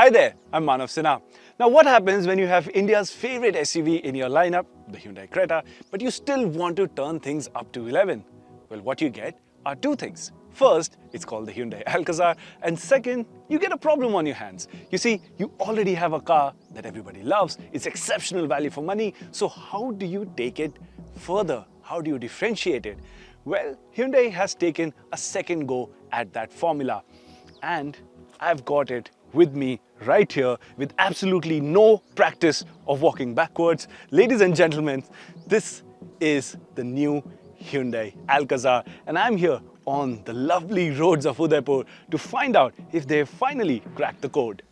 Hi there, I'm Manav Sinha. Now what happens when you have India's favorite SUV in your lineup, the Hyundai Creta, but you still want to turn things up to 11? Well, what you get are two things. First, it's called the Hyundai Alcazar, and second, you get a problem on your hands. You see, you already have a car that everybody loves, it's exceptional value for money, so how do you take it further? How do you differentiate it? Well, Hyundai has taken a second go at that formula, and I've got it with me right here with absolutely no practice of walking backwards. Ladies and gentlemen, this is the new Hyundai Alcazar, and I'm here on the lovely roads of Udaipur to find out if they've finally cracked the code.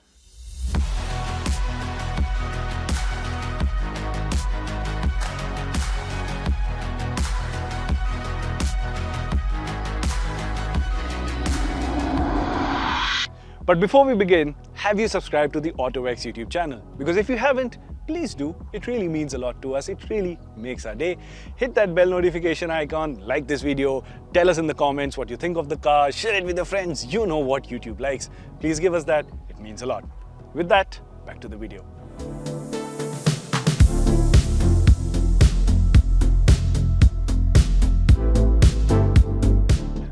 But before we begin, have you subscribed to the autoX YouTube channel? Because if you haven't, please do. It really means a lot to us. It really makes our day. Hit that bell notification icon, like this video, tell us in the comments what you think of the car, share it with your friends. You know what YouTube likes. Please give us that. It means a lot. With that, back to the video.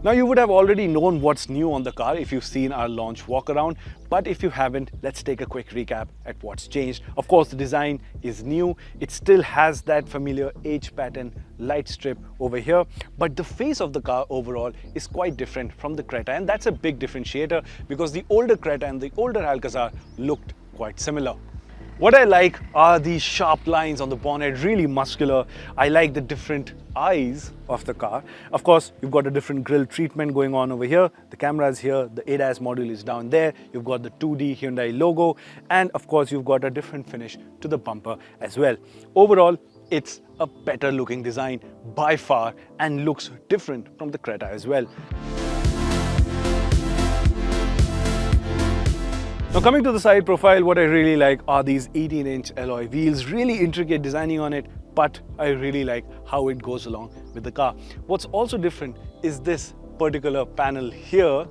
Now you would have already known what's new on the car if you've seen our launch walk around, but if you haven't, let's take a quick recap at what's changed. Of course, the design is new. It still has that familiar H pattern light strip over here, but the face of the car overall is quite different from the Creta, and that's a big differentiator because the older Creta and the older Alcazar looked quite similar. What I like are these sharp lines on the bonnet, really muscular. I like the different eyes of the car. Of course, you've got a different grille treatment going on over here. The camera is here, the ADAS module is down there. You've got the 2D Hyundai logo, and of course, you've got a different finish to the bumper as well. Overall, it's a better looking design by far and looks different from the Creta as well. Now coming to the side profile, what I really like are these 18-inch alloy wheels, really intricate designing on it, but I really like how it goes along with the car. What's also different is this particular panel here,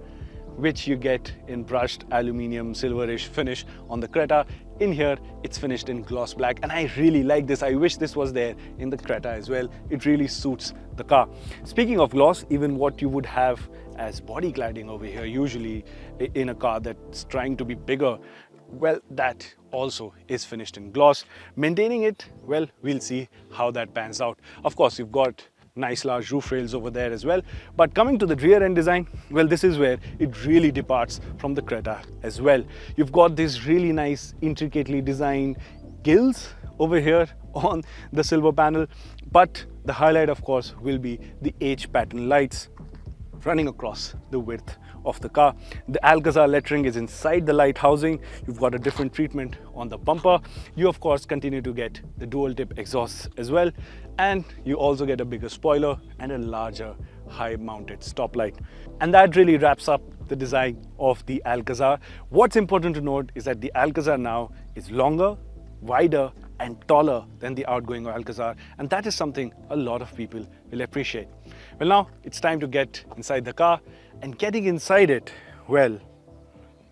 which you get in brushed aluminium silverish finish on the Creta. In here, it's finished in gloss black, and I really like this. I wish this was there in the Creta as well. It really suits the car. Speaking of gloss, even what you would have as body cladding over here, usually in a car that's trying to be bigger, well, that also is finished in gloss. Maintaining it, well, we'll see how that pans out. Of course, you've got nice large roof rails over there as well. But coming to the rear end design, well, this is where it really departs from the Creta as well. You've got these really nice, intricately designed gills over here on the silver panel. But the highlight, of course, will be the H pattern lights running across the width of the car. The Alcazar lettering is inside the light housing. You've got a different treatment on the bumper. You of course continue to get the dual tip exhausts as well, and you also get a bigger spoiler and a larger high mounted stoplight. And that really wraps up the design of the Alcazar. What's important to note is that the Alcazar now is longer, wider and taller than the outgoing Alcazar, and that is something a lot of people will appreciate. Well, now it's time to get inside the car, and getting inside it, well,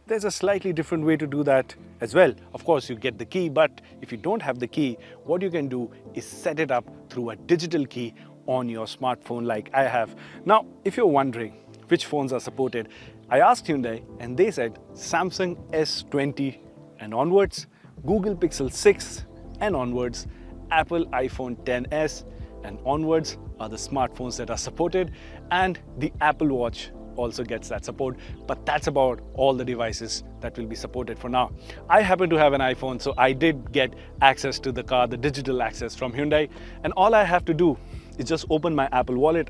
there's a slightly different way to do that as well. Of course, you get the key, but if you don't have the key, what you can do is set it up through a digital key on your smartphone like I have. Now, if you're wondering which phones are supported, I asked Hyundai and they said Samsung S20 and onwards, Google Pixel 6 and onwards, Apple iPhone XS and onwards are the smartphones that are supported, and the Apple Watch also gets that support, but that's about all the devices that will be supported for now. I happen to have an iPhone, so I did get access to the car, the digital access from Hyundai, and all I have to do is just open my Apple Wallet,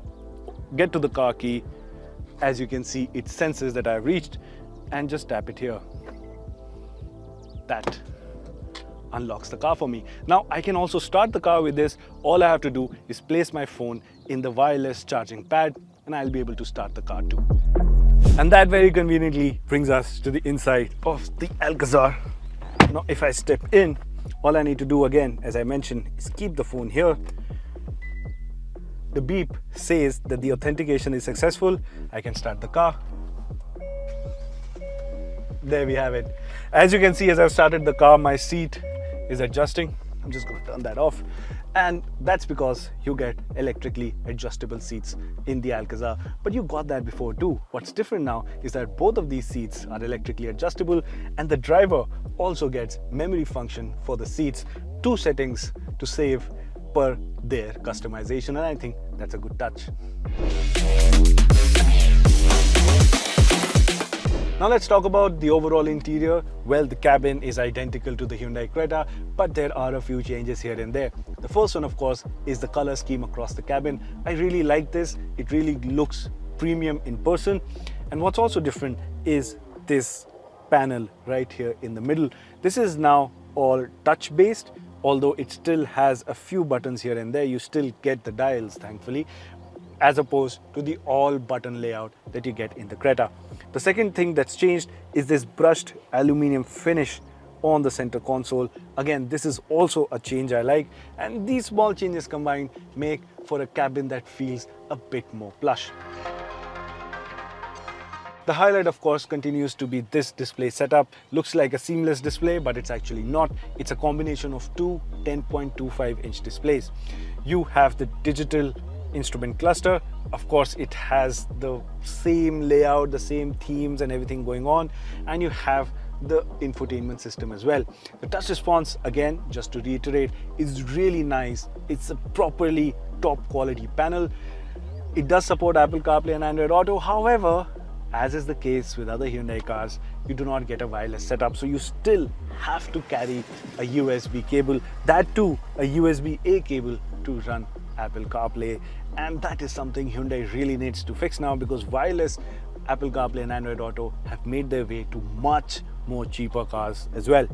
get to the car key. As you can see, it senses that I've reached, and just tap it here. That unlocks the car for me. Now I can also start the car with this. All I have to do is place my phone in the wireless charging pad, and I'll be able to start the car too. And that very conveniently brings us to the inside of the Alcazar. Now if I step in, all I need to do again, as I mentioned, is keep the phone here. The beep says that the authentication is successful. I can start the car. there we have it. As you can see, as I've started the car, my seat is adjusting. I'm just going to turn that off. And that's because you get electrically adjustable seats in the Alcazar. But you got that before too. What's different now is that both of these seats are electrically adjustable, and the driver also gets memory function for the seats, 2 settings to save per their customization, and I think that's a good touch. Now let's talk about the overall interior. Well, the cabin is identical to the Hyundai Creta, but there are a few changes here and there. The first one, of course, is the color scheme across the cabin. I really like this. It really looks premium in person. And what's also different is this panel right here in the middle. This is now all touch based, although it still has a few buttons here and there. You still get the dials, thankfully, as opposed to the all button layout that you get in the Creta. The second thing that's changed is this brushed aluminum finish on the center console. Again, this is also a change I like, and these small changes combined make for a cabin that feels a bit more plush. The highlight, of course, continues to be this display setup. Looks like a seamless display, but it's actually not. It's a combination of two 10.25-inch displays. You have the digital instrument cluster. Of course, it has the same layout, the same themes and everything going on, and you have the infotainment system as well. The touch response, again, just to reiterate, is really nice. It's a properly top quality panel. It does support Apple CarPlay and Android Auto. However, as is the case with other Hyundai cars, you do not get a wireless setup, so you still have to carry a USB cable, that too a USB-A cable, to run Apple CarPlay, and that is something Hyundai really needs to fix now, because wireless Apple CarPlay and Android Auto have made their way to much more cheaper cars as well.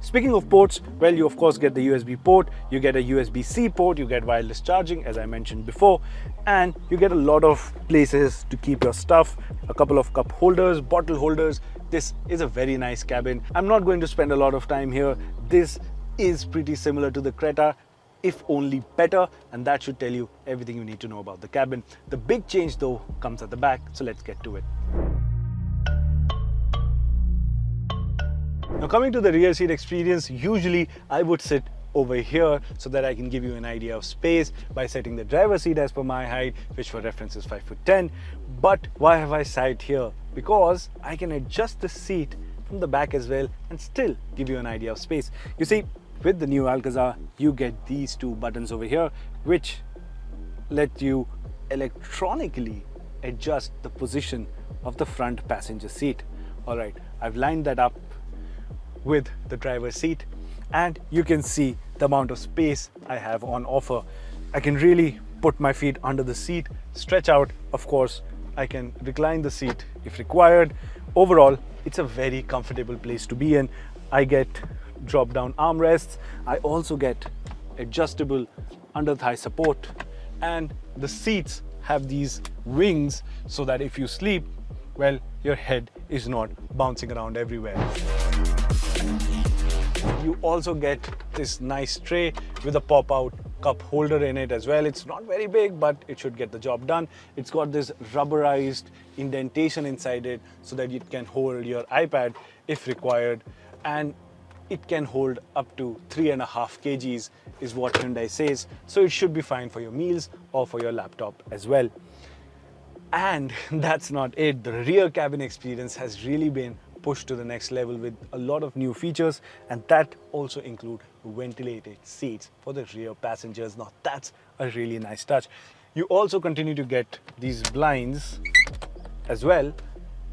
Speaking of ports, well, you of course get the USB port, you get a USB-C port, you get wireless charging as I mentioned before, and you get a lot of places to keep your stuff, a couple of cup holders, bottle holders. This is a very nice cabin. I'm not going to spend a lot of time here. This is pretty similar to the Creta, if only better, and that should tell you everything you need to know about the cabin. The big change though comes at the back, so let's get to it. Now coming to the rear seat experience, usually I would sit over here so that I can give you an idea of space by setting the driver's seat as per my height, which for reference is 5'10". But why have I sat here? Because I can adjust the seat from the back as well and still give you an idea of space. You see, with the new Alcazar, you get these two buttons over here, which let you electronically adjust the position of the front passenger seat. All right, I've lined that up with the driver's seat, and you can see the amount of space I have on offer. I can really put my feet under the seat, stretch out. Of course, I can recline the seat if required. Overall, it's a very comfortable place to be in. I get drop down armrests. I also get adjustable under thigh support, and the seats have these wings so that if you sleep, well, your head is not bouncing around everywhere. You also get this nice tray with a pop-out cup holder in it as well. It's not very big, but it should get the job done. It's got this rubberized indentation inside it so that it can hold your iPad if required, and it can hold up to 3.5 kgs is what Hyundai says, so it should be fine for your meals or for your laptop as well. And that's not it. The rear cabin experience has really been pushed to the next level with a lot of new features, and that also include ventilated seats for the rear passengers. Now that's a really nice touch. You also continue to get these blinds as well,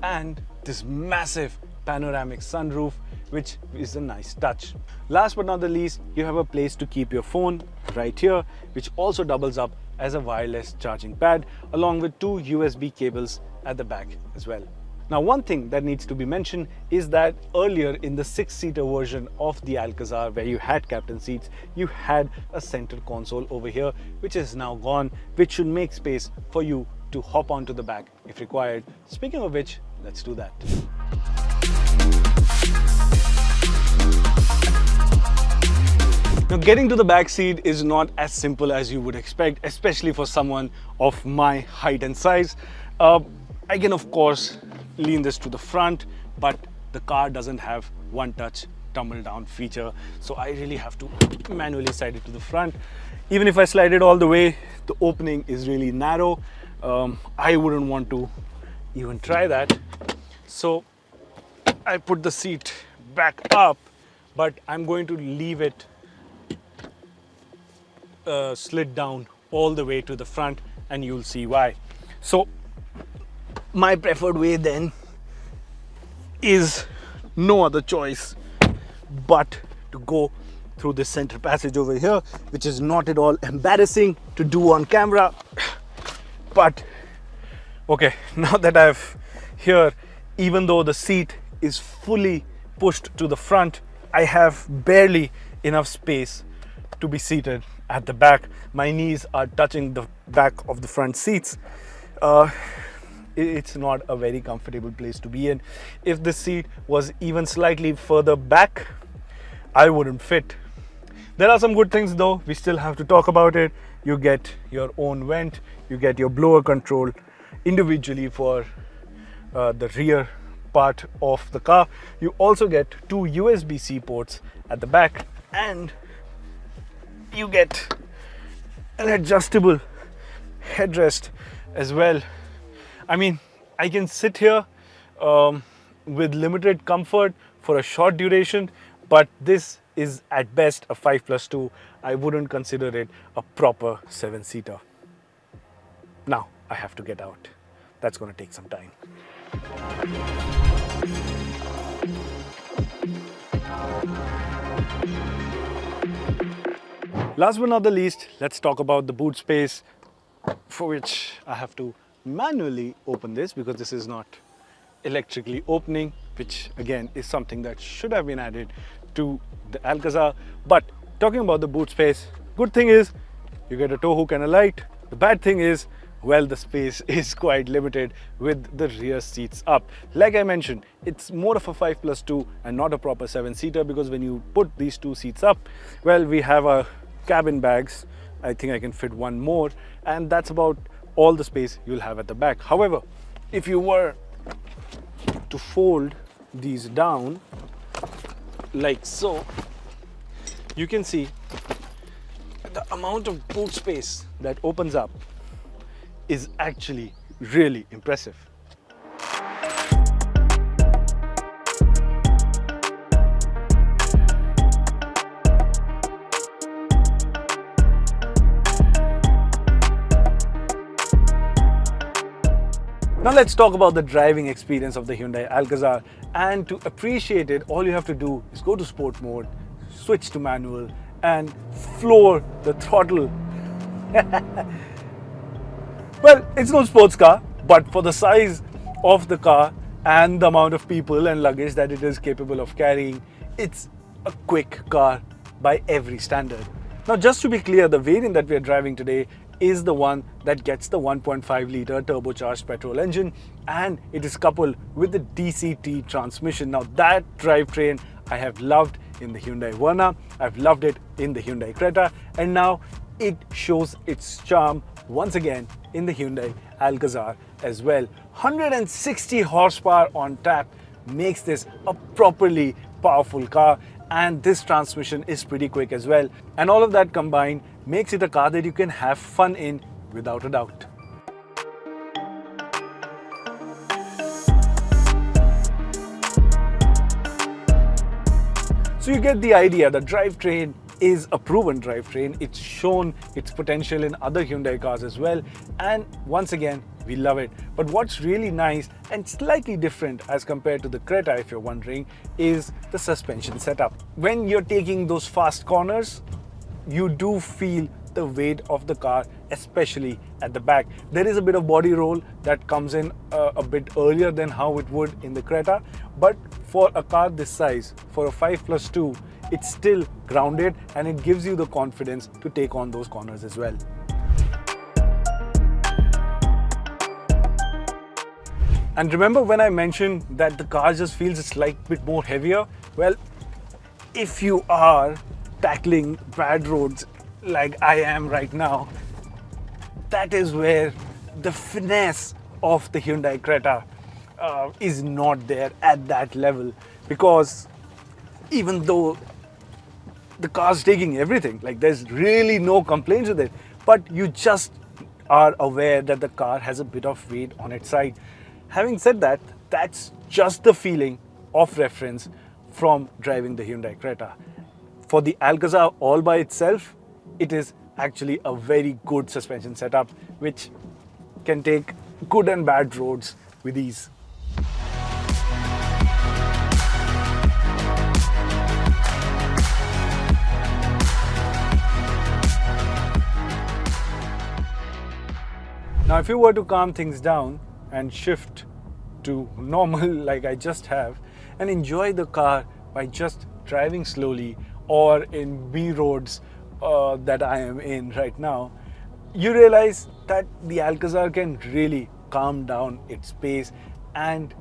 and this massive panoramic sunroof, which is a nice touch. Last but not the least, you have a place to keep your phone right here, which also doubles up as a wireless charging pad, along with two USB cables at the back as well. Now, one thing that needs to be mentioned is that earlier in the 6-seater version of the Alcazar, where you had captain seats, you had a center console over here, which is now gone, which should make space for you to hop onto the back if required. Speaking of which, let's do that. Now, getting to the back seat is not as simple as you would expect, especially for someone of my height and size. I can of course lean this to the front, but the car doesn't have one touch tumble down feature, so I really have to manually slide it to the front. Even if I slide it all the way, the opening is really narrow. I wouldn't want to even try that, so I put the seat back up, but I'm going to leave it slid down all the way to the front, and you'll see why. So my preferred way then is no other choice but to go through this center passage over here, which is not at all embarrassing to do on camera. But okay, now that I've here, even though the seat is fully pushed to the front, I have barely enough space to be seated at the back. My knees are touching the back of the front seats. It's not a very comfortable place to be in. If the seat was even slightly further back, I wouldn't fit. There are some good things though, we still have to talk about it. You get your own vent, you get your blower control individually for the rear part of the car. You also get two USB-C ports at the back, and you get an adjustable headrest as well. I mean, I can sit here with limited comfort for a short duration, but this is at best a 5+2. I wouldn't consider it a proper 7-seater. Now I have to get out. That's going to take some time. Last but not the least, let's talk about the boot space, for which I have to manually open this because this is not electrically opening, which again is something that should have been added to the Alcazar. But talking about the boot space, good thing is you get a tow hook and a light. The bad thing is, well, the space is quite limited with the rear seats up. Like I mentioned, it's more of a 5+2 and not a proper 7-seater, because when you put these two seats up, well, we have our cabin bags. I think I can fit one more, and that's about all the space you'll have at the back. However, if you were to fold these down like so, you can see the amount of boot space that opens up is actually really impressive. Now let's talk about the driving experience of the Hyundai Alcazar, and to appreciate it, all you have to do is go to sport mode, switch to manual and floor the throttle. Well, it's no sports car, but for the size of the car and the amount of people and luggage that it is capable of carrying, it's a quick car by every standard. Now, just to be clear, the variant that we are driving today is the one that gets the 1.5 litre turbocharged petrol engine, and it is coupled with the DCT transmission. Now, that drivetrain I have loved in the Hyundai Verna, I've loved it in the Hyundai Creta, and now it shows its charm once again in the Hyundai Alcazar as well. 160 horsepower on tap makes this a properly powerful car, and this transmission is pretty quick as well. And all of that combined makes it a car that you can have fun in without a doubt. So you get the idea. The drivetrain is a proven drivetrain. It's shown its potential in other Hyundai cars as well, and once again we love it. But what's really nice and slightly different as compared to the Creta, if you're wondering, is the suspension setup. When you're taking those fast corners, you do feel the weight of the car, especially at the back. There is a bit of body roll that comes in a bit earlier than how it would in the Creta, but for a car this size, for a 5+2, it's still grounded and it gives you the confidence to take on those corners as well. And remember when I mentioned that the car just feels a slight bit more heavier? Well, if you are tackling bad roads like I am right now, that is where the finesse of the Hyundai Creta is not there at that level, because even though the car's taking everything, like there's really no complaints with it, but you just are aware that the car has a bit of weight on its side. Having said that, that's just the feeling of reference from driving the Hyundai Creta. For the Alcazar all by itself, it is actually a very good suspension setup which can take good and bad roads with ease. Now, if you were to calm things down and shift to normal like I just have, and enjoy the car by just driving slowly or in B roads that I am in right now, you realize that the Alcazar can really calm down its pace and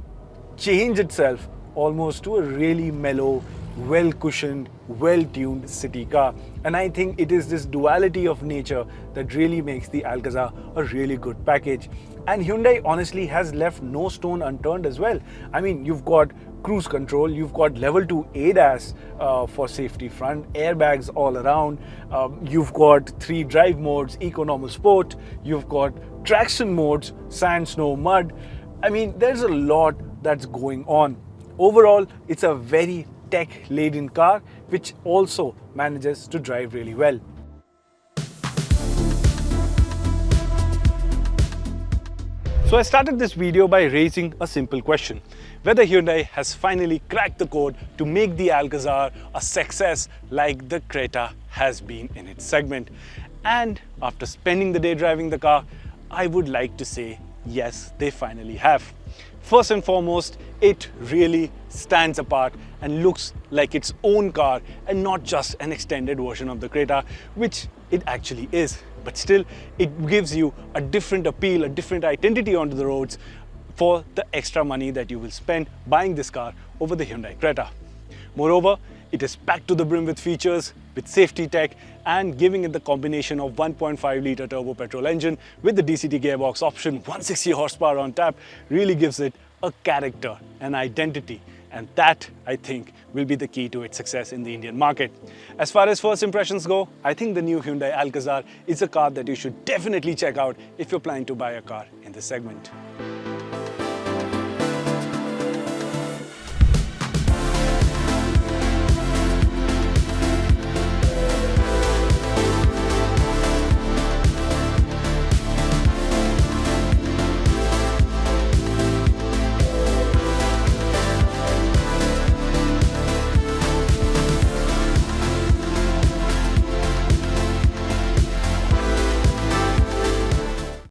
change itself almost to a really mellow, well-cushioned, well-tuned city car. And I think it is this duality of nature that really makes the Alcazar a really good package. And Hyundai honestly has left no stone unturned as well. I mean, you've got cruise control, you've got level 2 ADAS for safety front, airbags all around, you've got 3 drive modes, Eco, Normal, Sport, you've got traction modes, sand, snow, mud. I mean, there's a lot that's going on. Overall, it's a very tech-laden car which also manages to drive really well. So I started this video by raising a simple question: whether Hyundai has finally cracked the code to make the Alcazar a success like the Creta has been in its segment. And after spending the day driving the car, I would like to say yes, they finally have. First and foremost, it really stands apart and looks like its own car and not just an extended version of the Creta, which it actually is. But still, it gives you a different appeal, a different identity onto the roads for the extra money that you will spend buying this car over the Hyundai Creta. Moreover, it is packed to the brim with features, with safety tech, and giving it the combination of 1.5-litre turbo petrol engine with the DCT gearbox option, 160 horsepower on tap, really gives it a character, an identity. And that, I think, will be the key to its success in the Indian market. As far as first impressions go, I think the new Hyundai Alcazar is a car that you should definitely check out if you're planning to buy a car in this segment.